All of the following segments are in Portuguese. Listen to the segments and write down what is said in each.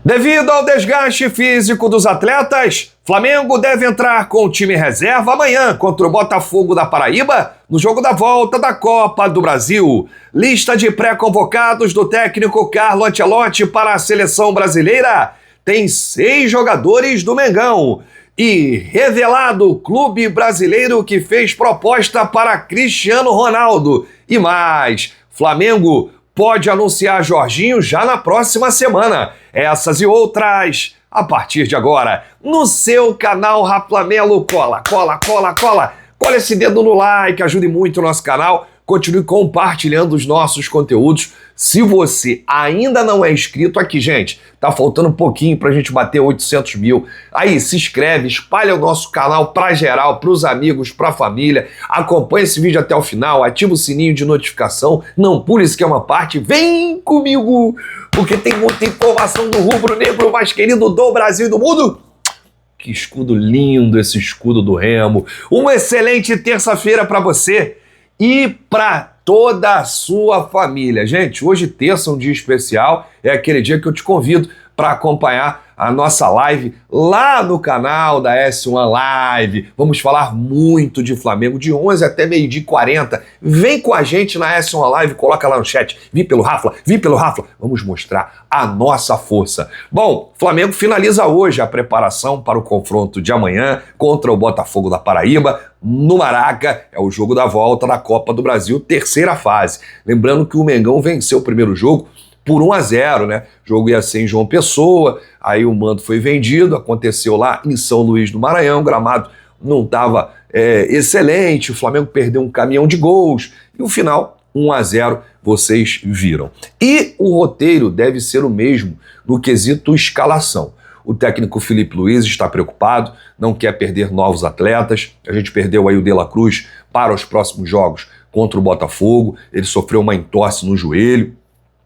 Devido ao desgaste físico dos atletas, Flamengo deve entrar com o time reserva amanhã contra o Botafogo da Paraíba no jogo da volta da Copa do Brasil. Lista de pré-convocados do técnico Carlo Ancelotti para a seleção brasileira tem 6 jogadores do Mengão. E revelado o clube brasileiro que fez proposta para Cristiano Ronaldo. E mais, Flamengo pode anunciar Jorginho já na próxima semana. Essas e outras a partir de agora no seu canal Raplamelo. Cola esse dedo no like, ajude muito o nosso canal. Continue compartilhando os nossos conteúdos. Se você ainda não é inscrito aqui, gente, tá faltando um pouquinho pra gente bater 800 mil. Aí, se inscreve, espalha o nosso canal pra geral, pros amigos, pra família. Acompanha esse vídeo até o final, ativa o sininho de notificação. Não pule esse que é uma parte, vem comigo, porque tem muita informação do rubro-negro mais querido do Brasil e do mundo. Que escudo lindo esse escudo do Remo. Uma excelente terça-feira pra você e para toda a sua família. Gente, hoje terça, um dia especial, é aquele dia que eu te convido para acompanhar a nossa live lá no canal da S1 Live. Vamos falar muito de Flamengo, de 11 até meio-dia e 40. Vem com a gente na S1 Live, coloca lá no chat, vim pelo Rafla. Vamos mostrar a nossa força. Bom, Flamengo finaliza hoje a preparação para o confronto de amanhã contra o Botafogo da Paraíba, no Maraca. É o jogo da volta da Copa do Brasil, terceira fase. Lembrando que o Mengão venceu o primeiro jogo por 1-0, né? O jogo ia ser em João Pessoa, aí o mando foi vendido, aconteceu lá em São Luís do Maranhão, o gramado não estava excelente, o Flamengo perdeu um caminhão de gols, e o final, 1-0, vocês viram. E o roteiro deve ser o mesmo no quesito escalação. O técnico Filipe Luiz está preocupado, não quer perder novos atletas, a gente perdeu aí o De La Cruz para os próximos jogos contra o Botafogo, ele sofreu uma entorse no joelho,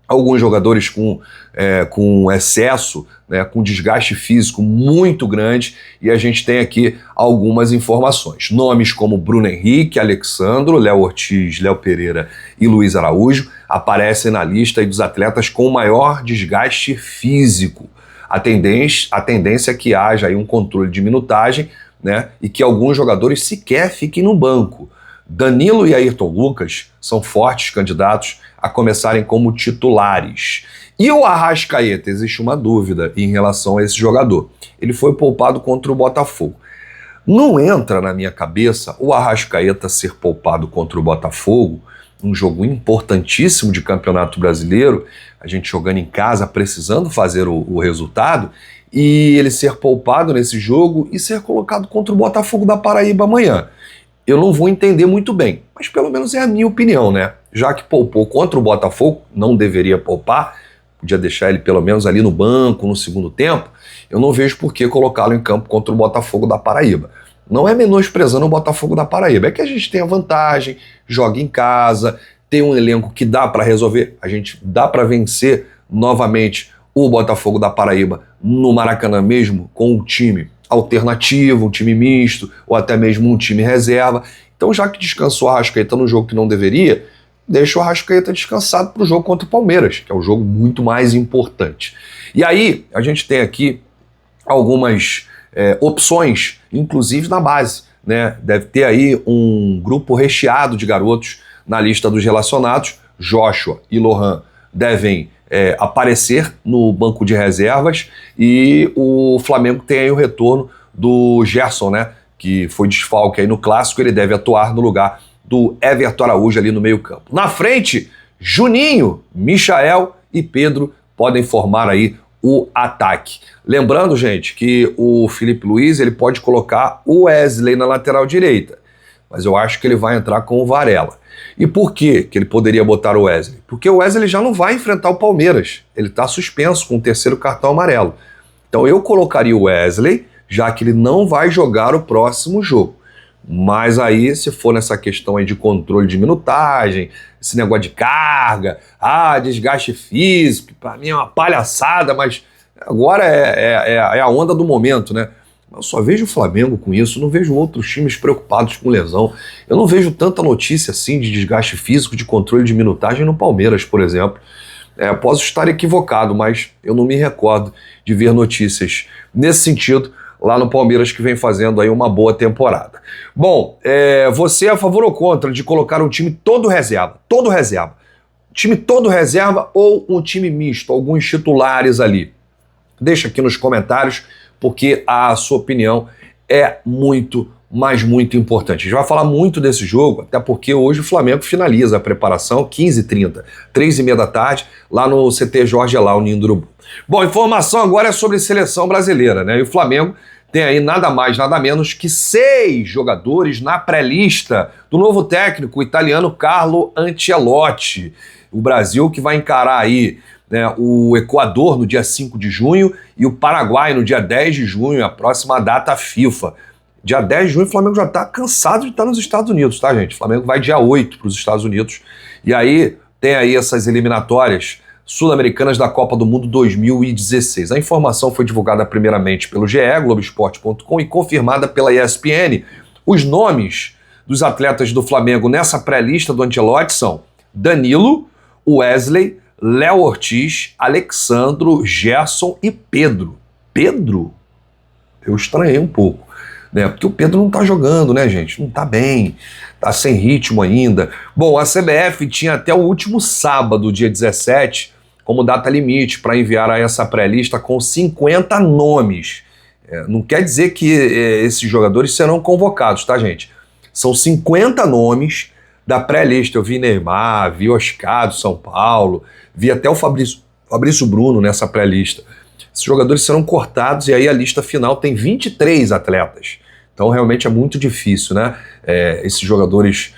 alguns jogadores com excesso, né, com desgaste físico muito grande, e a gente tem aqui algumas informações. Nomes como Bruno Henrique, Alexandro, Léo Ortiz, Léo Pereira e Luiz Araújo aparecem na lista dos atletas com maior desgaste físico. A tendência é que haja aí um controle de minutagem, né, e que alguns jogadores sequer fiquem no banco. Danilo e Ayrton Lucas são fortes candidatos a começarem como titulares. E o Arrascaeta, existe uma dúvida em relação a esse jogador. Ele foi poupado contra o Botafogo. Não entra na minha cabeça o Arrascaeta ser poupado contra o Botafogo, um jogo importantíssimo de Campeonato Brasileiro, a gente jogando em casa, precisando fazer o resultado, e ele ser poupado nesse jogo e ser colocado contra o Botafogo da Paraíba amanhã. Eu não vou entender muito bem, mas pelo menos é a minha opinião, né? Já que poupou contra o Botafogo, não deveria poupar, podia deixar ele pelo menos ali no banco, no segundo tempo, eu não vejo por que colocá-lo em campo contra o Botafogo da Paraíba. Não é menosprezando o Botafogo da Paraíba, é que a gente tem a vantagem, joga em casa, tem um elenco que dá para resolver, a gente dá para vencer novamente o Botafogo da Paraíba no Maracanã mesmo, com um time alternativo, um time misto, ou até mesmo um time reserva. Então, já que descansou o Arrascaeta no jogo que não deveria, deixa o Arrascaeta descansado para o jogo contra o Palmeiras, que é um jogo muito mais importante. E aí, a gente tem aqui algumas opções, inclusive na base, né? Deve ter aí um grupo recheado de garotos na lista dos relacionados. Joshua e Lohan devem aparecer no banco de reservas, e o Flamengo tem aí o retorno do Gerson, né, que foi desfalque aí no Clássico, ele deve atuar no lugar do Everton Araújo ali no meio campo. Na frente, Juninho, Michael e Pedro podem formar aí o ataque. Lembrando, gente, que o Filipe Luiz ele pode colocar o Wesley na lateral direita, mas eu acho que ele vai entrar com o Varela. E por que ele poderia botar o Wesley? Porque o Wesley já não vai enfrentar o Palmeiras. Ele está suspenso com o 3º cartão amarelo. Então eu colocaria o Wesley, já que ele não vai jogar o próximo jogo. Mas aí, se for nessa questão aí de controle de minutagem, esse negócio de carga, desgaste físico, que para mim é uma palhaçada, mas agora é a onda do momento, né? Eu só vejo o Flamengo com isso, não vejo outros times preocupados com lesão. Eu não vejo tanta notícia assim de desgaste físico, de controle de minutagem no Palmeiras, por exemplo. Posso estar equivocado, mas eu não me recordo de ver notícias nesse sentido lá no Palmeiras, que vem fazendo aí uma boa temporada. Bom, você é a favor ou contra de colocar um time todo reserva? Todo reserva. Time todo reserva ou um time misto, alguns titulares ali? Deixa aqui nos comentários, porque a sua opinião é muito, mas muito importante. A gente vai falar muito desse jogo, até porque hoje o Flamengo finaliza a preparação 15h30, 3h30 da tarde, lá no CT Jorge Elal, Ninho do Urubu. Bom, informação agora é sobre seleção brasileira, né? E o Flamengo tem aí nada mais, nada menos que 6 jogadores na pré-lista do novo técnico o italiano Carlo Ancelotti. O Brasil que vai encarar aí, né, o Equador no dia 5 de junho e o Paraguai no dia 10 de junho, a próxima data FIFA. Dia 10 de junho o Flamengo já está cansado de estar nos Estados Unidos, tá, gente? O Flamengo vai dia 8 para os Estados Unidos. E aí tem aí essas eliminatórias sul-americanas da Copa do Mundo 2016. A informação foi divulgada primeiramente pelo GE, Globoesporte.com, e confirmada pela ESPN. Os nomes dos atletas do Flamengo nessa pré-lista do Ancelotti são Danilo, Wesley, Léo Ortiz, Alexandro, Gerson e Pedro. Pedro? Eu estranhei um pouco, né? Porque o Pedro não tá jogando, né, gente? Não tá bem, tá sem ritmo ainda. Bom, a CBF tinha até o último sábado, dia 17, como data limite para enviar a essa pré-lista com 50 nomes. Não quer dizer que esses jogadores serão convocados, tá, gente? São 50 nomes da pré-lista. Eu vi Neymar, vi Oscar do São Paulo, vi até o Fabrício Bruno nessa pré-lista. Esses jogadores serão cortados e aí a lista final tem 23 atletas. Então realmente é muito difícil, né? Esses jogadores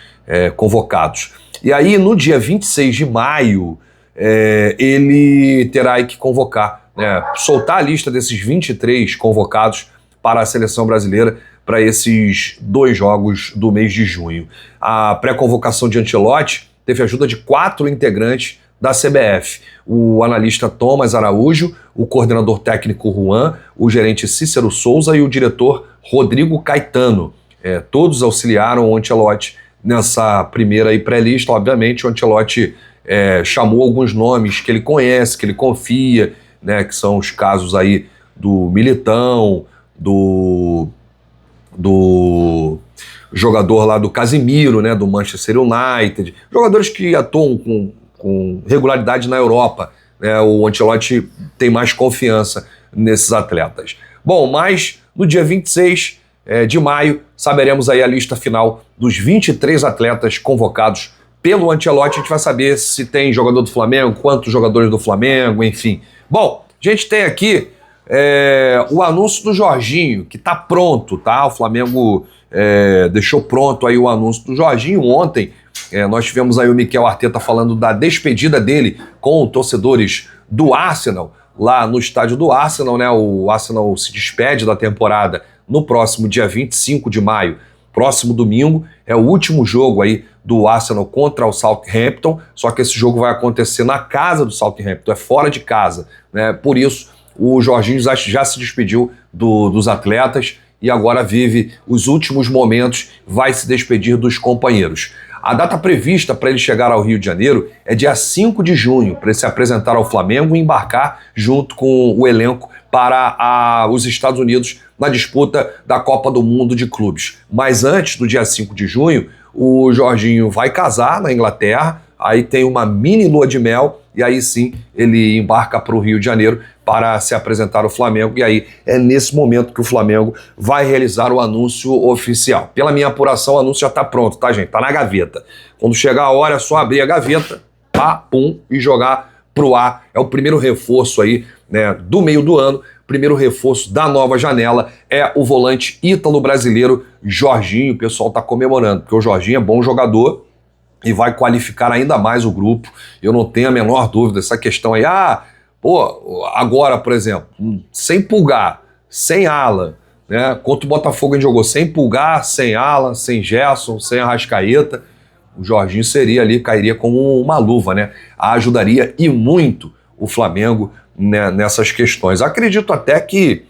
convocados. E aí no dia 26 de maio ele terá aí que convocar, né? Soltar a lista desses 23 convocados para a seleção brasileira para esses 2 jogos do mês de junho. A pré-convocação de Ancelotti teve ajuda de 4 integrantes da CBF, o analista Thomas Araújo, o coordenador técnico Juan, o gerente Cícero Souza e o diretor Rodrigo Caetano. Todos auxiliaram o Ancelotti nessa primeira pré-lista. Obviamente o Ancelotti chamou alguns nomes que ele conhece, que ele confia, né, que são os casos aí do Militão, do jogador lá do Casemiro, né, do Manchester United, jogadores que atuam com regularidade na Europa, né? O Ancelotti tem mais confiança nesses atletas. Bom, mas no dia 26 de maio saberemos aí a lista final dos 23 atletas convocados pelo Ancelotti. A gente vai saber se tem jogador do Flamengo, quantos jogadores do Flamengo, enfim. Bom, a gente tem aqui o anúncio do Jorginho, que tá pronto, tá? O Flamengo deixou pronto aí o anúncio do Jorginho ontem. Nós tivemos aí o Mikel Arteta falando da despedida dele com torcedores do Arsenal, lá no estádio do Arsenal, né? O Arsenal se despede da temporada no próximo dia 25 de maio, próximo domingo. É o último jogo aí do Arsenal contra o Southampton, só que esse jogo vai acontecer na casa do Southampton, é fora de casa, né? Por isso, o Jorginho já se despediu dos atletas e agora vive os últimos momentos, vai se despedir dos companheiros. A data prevista para ele chegar ao Rio de Janeiro é dia 5 de junho, para ele se apresentar ao Flamengo e embarcar junto com o elenco para os Estados Unidos na disputa da Copa do Mundo de Clubes. Mas antes do dia 5 de junho, o Jorginho vai casar na Inglaterra, aí tem uma mini lua de mel e aí sim ele embarca para o Rio de Janeiro para se apresentar ao Flamengo, e aí é nesse momento que o Flamengo vai realizar o anúncio oficial. Pela minha apuração, o anúncio já está pronto, tá, gente? Tá na gaveta. Quando chegar a hora, é só abrir a gaveta, pá, pum, e jogar pro ar. É o primeiro reforço aí, né, do meio do ano. Primeiro reforço da nova janela é o volante ítalo-brasileiro Jorginho. O pessoal tá comemorando, porque o Jorginho é bom jogador e vai qualificar ainda mais o grupo. Eu não tenho a menor dúvida. Essa questão aí, agora, por exemplo, sem Pulgar, sem Alan, né? Contra o Botafogo a gente jogou sem Pulgar, sem Alan, sem Gerson, sem Arrascaeta. O Jorginho cairia como uma luva, né? Ajudaria e muito o Flamengo, né, nessas questões. Acredito até que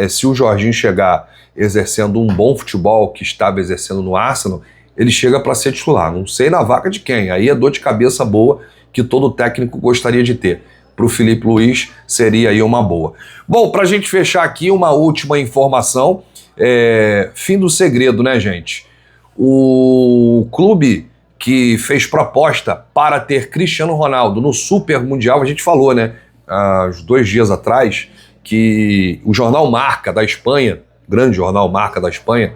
se o Jorginho chegar exercendo um bom futebol que estava exercendo no Arsenal, ele chega para ser titular. Não sei na vaca de quem, aí é dor de cabeça boa que todo técnico gostaria de ter. Para o Filipe Luís seria aí uma boa. Bom, para a gente fechar aqui, uma última informação. Fim do segredo, né, gente? O clube que fez proposta para ter Cristiano Ronaldo no Super Mundial, a gente falou, né, há 2 dias atrás, que o jornal Marca da Espanha, grande jornal Marca da Espanha,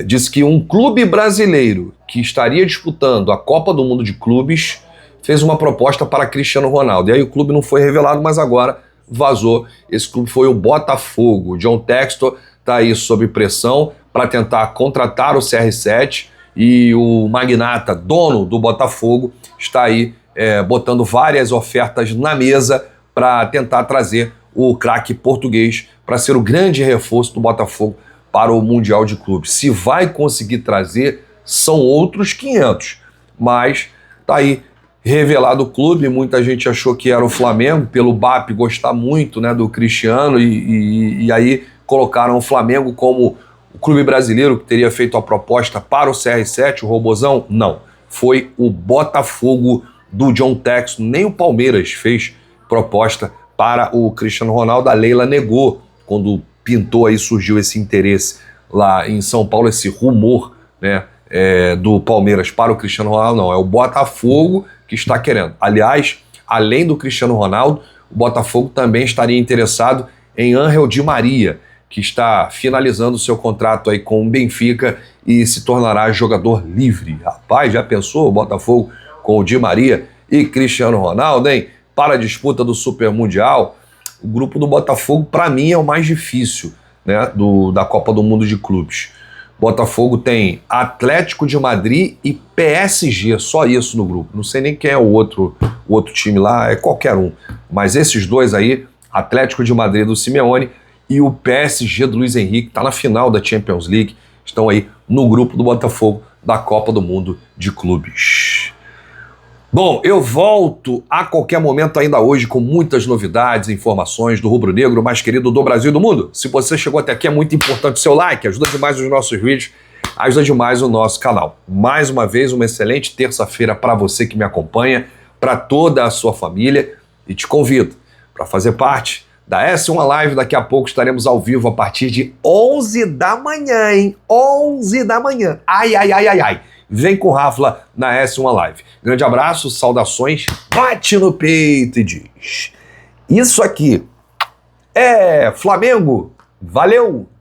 disse que um clube brasileiro que estaria disputando a Copa do Mundo de Clubes fez uma proposta para Cristiano Ronaldo. E aí o clube não foi revelado, mas agora vazou. Esse clube foi o Botafogo. O John Textor está aí sob pressão para tentar contratar o CR7 e o magnata, dono do Botafogo, está aí botando várias ofertas na mesa para tentar trazer o craque português para ser o grande reforço do Botafogo para o Mundial de Clubes. Se vai conseguir trazer, são outros 500, mas tá aí revelado o clube. Muita gente achou que era o Flamengo, pelo BAP gostar muito, né, do Cristiano, e aí colocaram o Flamengo como o clube brasileiro que teria feito a proposta para o CR7, o Robozão. Não, foi o Botafogo do John Textor. Nem o Palmeiras fez proposta para o Cristiano Ronaldo. A Leila negou quando pintou aí, surgiu esse interesse lá em São Paulo, esse rumor, né, do Palmeiras para o Cristiano Ronaldo. Não, é o Botafogo que está querendo. Aliás, além do Cristiano Ronaldo, o Botafogo também estaria interessado em Ángel Di Maria, que está finalizando seu contrato aí com o Benfica e se tornará jogador livre. Rapaz, já pensou o Botafogo com o Di Maria e Cristiano Ronaldo, hein? Para a disputa do Super Mundial. O grupo do Botafogo, para mim, é o mais difícil, né, da Copa do Mundo de Clubes. Botafogo tem Atlético de Madrid e PSG, só isso no grupo. Não sei nem quem é o outro time lá, é qualquer um. Mas esses dois aí, Atlético de Madrid do Simeone e o PSG do Luiz Henrique, está na final da Champions League, estão aí no grupo do Botafogo da Copa do Mundo de Clubes. Bom, eu volto a qualquer momento ainda hoje com muitas novidades e informações do rubro-negro mais querido do Brasil e do mundo. Se você chegou até aqui, é muito importante o seu like, ajuda demais os nossos vídeos, ajuda demais o nosso canal. Mais uma vez, uma excelente terça-feira para você que me acompanha, para toda a sua família, e te convido para fazer parte da S1 Live. Daqui a pouco estaremos ao vivo a partir de 11 da manhã, hein? 11 da manhã. Ai, ai, ai, ai, ai. Vem com Rafla na S1 Live. Grande abraço, saudações, bate no peito e diz: isso aqui é Flamengo. Valeu!